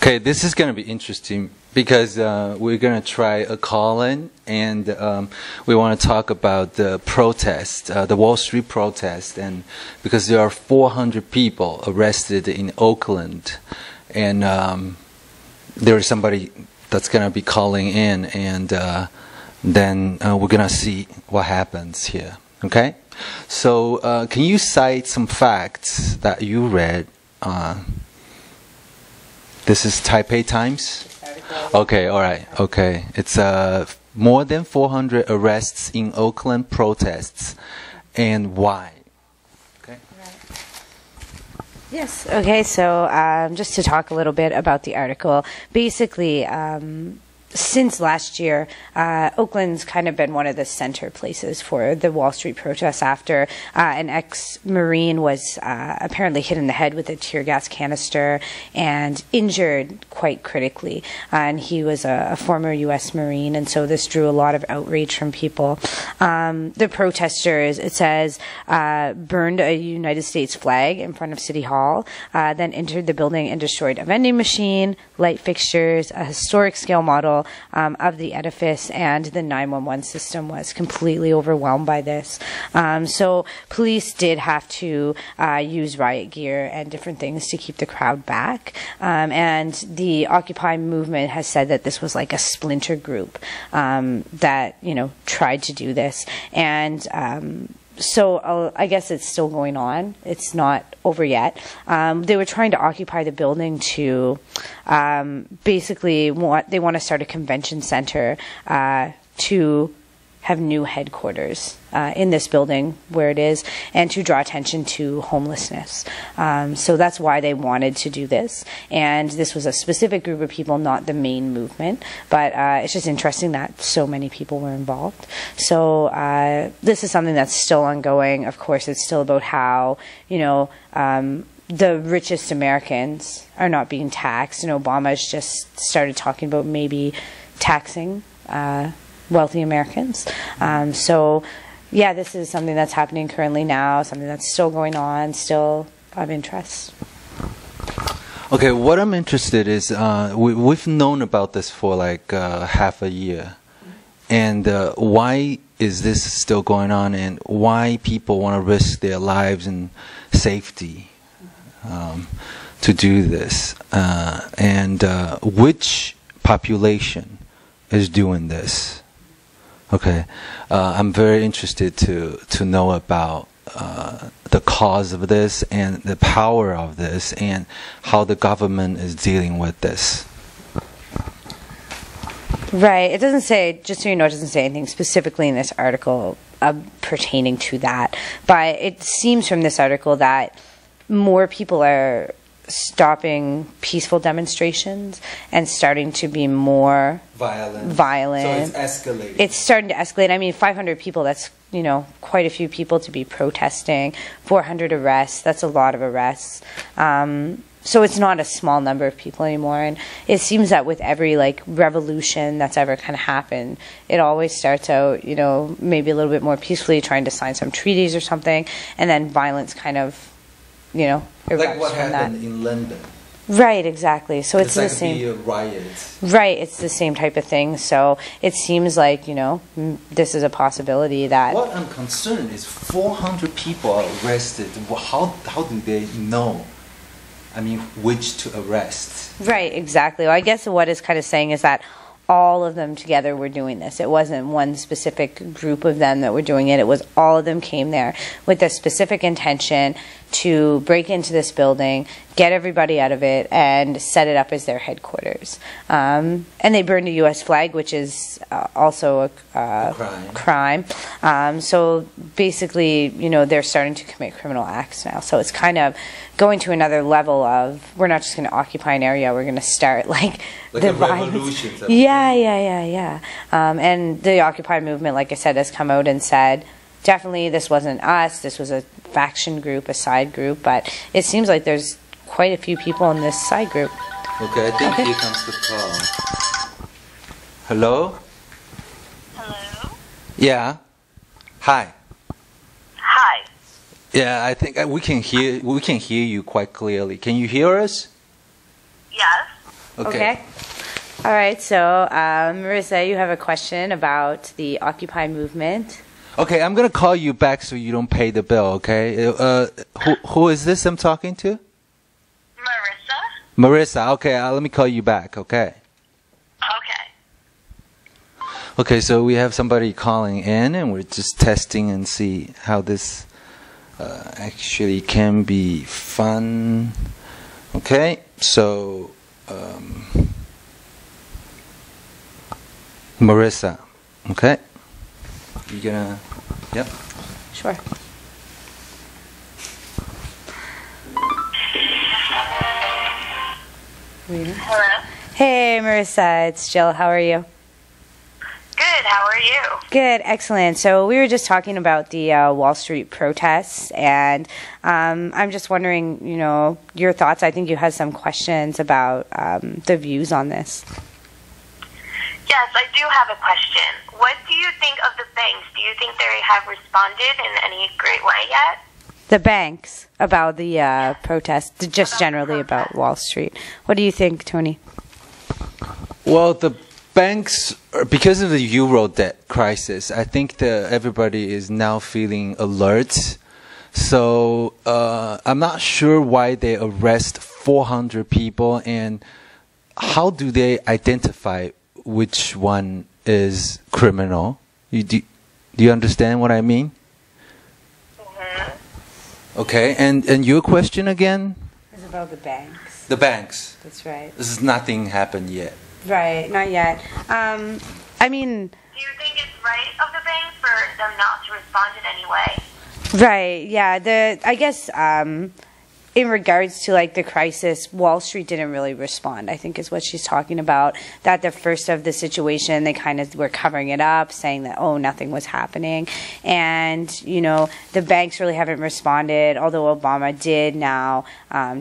Okay, this is going to be interesting because we're going to try a call-in, and we want to talk about the protest, the Wall Street protest, and because there are 400 people arrested in Oakland, and there is somebody that's going to be calling in, and then we're going to see what happens here. Okay, so can you cite some facts that you read? This is Taipei Times? Okay, all right, okay. It's more than 400 arrests in Oakland protests. And why? Okay. Yes, okay, so just to talk a little bit about the article. Basically, since last year, Oakland's kind of been one of the center places for the Wall Street protests after an ex-Marine was apparently hit in the head with a tear gas canister and injured quite critically. And he was a former U.S. Marine, and so this drew a lot of outrage from people. The protesters, it says, burned a United States flag in front of City Hall, then entered the building and destroyed a vending machine, light fixtures, a historic scale model of the edifice, and the 911 system was completely overwhelmed by this. So police did have to use riot gear and different things to keep the crowd back. And the Occupy movement has said that this was like a splinter group that, tried to do this. And so I guess it's still going on. It's not over yet. They were trying to occupy the building to basically they want to start a convention center to have new headquarters in this building where it is, and to draw attention to homelessness. So that's why they wanted to do this. And this was a specific group of people, not the main movement. But it's just interesting that so many people were involved. So this is something that's still ongoing. Of course, it's still about how, the richest Americans are not being taxed. And Obama's just started talking about maybe taxing wealthy Americans. So, yeah, this is something that's happening currently now, something that's still going on, still of interest. Okay, what I'm interested is we've known about this for like half a year. And why is this still going on, and why people want to risk their lives and safety to do this? And which population is doing this? Okay, I'm very interested to know about the cause of this and the power of this and how the government is dealing with this. Right. It doesn't say, just so you know, it doesn't say anything specifically in this article pertaining to that. But it seems from this article that more people are stopping peaceful demonstrations and starting to be more violent. So it's escalating. It's starting to escalate. I mean, 500 people, that's, quite a few people to be protesting. 400 arrests, that's a lot of arrests. So it's not a small number of people anymore. And it seems that with every, revolution that's ever kind of happened, it always starts out, maybe a little bit more peacefully, trying to sign some treaties or something, and then violence kind of, like what happened in London. Right, exactly. So it's the same. Be a riot. Right, it's the same type of thing. So it seems like this is a possibility that. What I'm concerned is 400 people are arrested. How do they know? I mean, which to arrest? Right, exactly. Well, I guess what it's kind of saying is that all of them together were doing this. It wasn't one specific group of them that were doing it. It was all of them came there with a specific intention to break into this building, get everybody out of it, and set it up as their headquarters. And they burned a U.S. flag, which is also a crime. So basically, they're starting to commit criminal acts now. So it's kind of going to another level of, we're not just going to occupy an area, we're going to start like the violence. Yeah. And the Occupy movement, like I said, has come out and said, definitely this wasn't us, this was a faction group, a side group, but it seems like there's quite a few people in this side group. Okay, I think here comes the call. Hello? Hello? Yeah. Hi. Hi. Yeah, I think we can hear you quite clearly. Can you hear us? Yes. Okay. All right. So, Marissa, you have a question about the Occupy movement. Okay, I'm gonna call you back so you don't pay the bill. Okay. Who is this I'm talking to? Marissa? Marissa. Okay. Let me call you back. Okay. Okay. Okay. So we have somebody calling in, and we're just testing and see how this actually can be fun. Okay. So. Marissa, okay? You gonna, yep. Sure. Hello? Hey, Marissa, it's Jill. How are you? Good, how are you? Good, excellent. So we were just talking about the Wall Street protests, and I'm just wondering, your thoughts. I think you had some questions about the views on this. Yes, I do have a question. What do you think of the banks? Do you think they have responded in any great way yet? The banks about the protests, just generally about Wall Street. What do you think, Tony? Well, the banks, because of the euro debt crisis, I think that everybody is now feeling alert. So I'm not sure why they arrest 400 people, and how do they identify which one is criminal? Do you understand what I mean? Mm-hmm. Okay, and your question again? It's about the banks. The banks. That's right. This is nothing happened yet. Right, not yet. I mean... Do you think it's right of the banks for them not to respond in any way? Right, yeah. I guess in regards to like the crisis, Wall Street didn't really respond, I think is what she's talking about. That the first of the situation, they kind of were covering it up, saying that, oh, nothing was happening. And, the banks really haven't responded, although Obama did now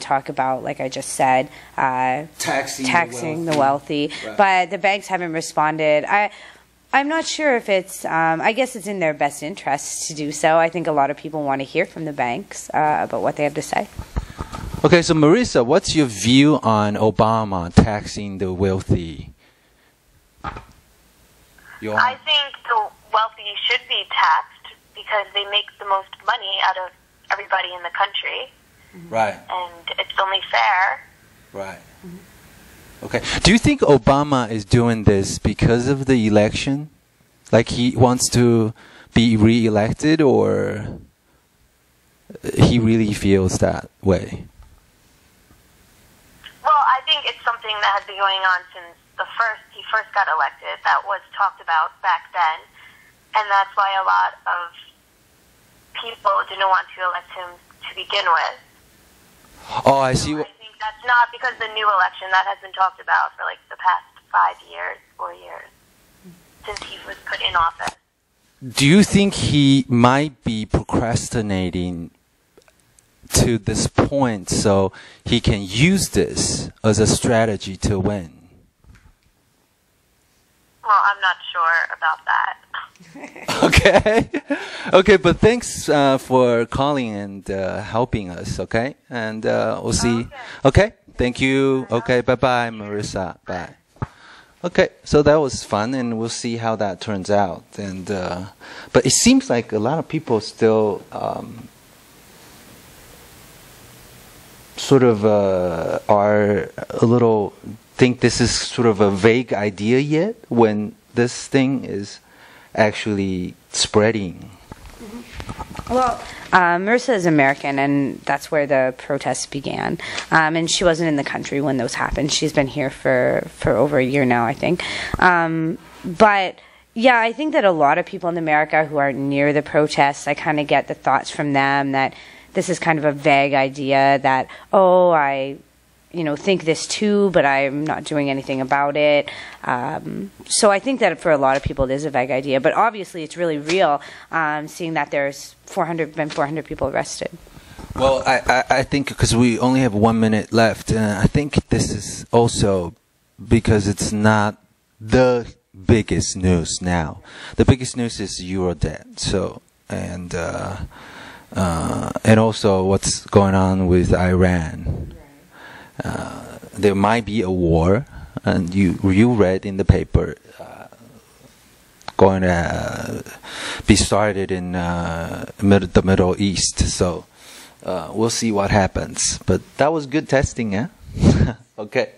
talk about, like I just said, taxing the wealthy. Right. But the banks haven't responded. I'm not sure if it's, I guess it's in their best interest to do so. I think a lot of people want to hear from the banks about what they have to say. Okay, so Marissa, what's your view on Obama taxing the wealthy? I think the wealthy should be taxed because they make the most money out of everybody in the country. Right. And it's only fair. Right. Okay. Do you think Obama is doing this because of the election? Like he wants to be re-elected, or he really feels that way? Well, I think it's something that has been going on since he first got elected. That was talked about back then. And that's why a lot of people didn't want to elect him to begin with. Oh, I see. So I think that's not because the new election that has been talked about for like the past 4 years, since he was put in office. Do you think he might be procrastinating to this point so he can use this as a strategy to win? Well, I'm not sure about that. Okay, but thanks for calling and helping us, okay? And we'll see. Okay, thank you. Okay, bye-bye, Marissa. Bye. Okay, so that was fun, and we'll see how that turns out. And but it seems like a lot of people still sort of are a little think this is sort of a vague idea yet when this thing is actually spreading. Well, Marissa is American, and that's where the protests began. And she wasn't in the country when those happened. She's been here for over a year now, I think. But yeah, I think that a lot of people in America who are near the protests, I kind of get the thoughts from them that this is kind of a vague idea that, oh, I think this too, but I'm not doing anything about it. So I think that for a lot of people it is a vague idea, but obviously it's really real, seeing that there's 400 people arrested. Well, I think because we only have 1 minute left, I think this is also because it's not the biggest news now. The biggest news is Euro debt. So, and also what's going on with Iran. There might be a war and you read in the paper going to be started in the Middle East. So we'll see what happens. But that was good testing, yeah? Okay.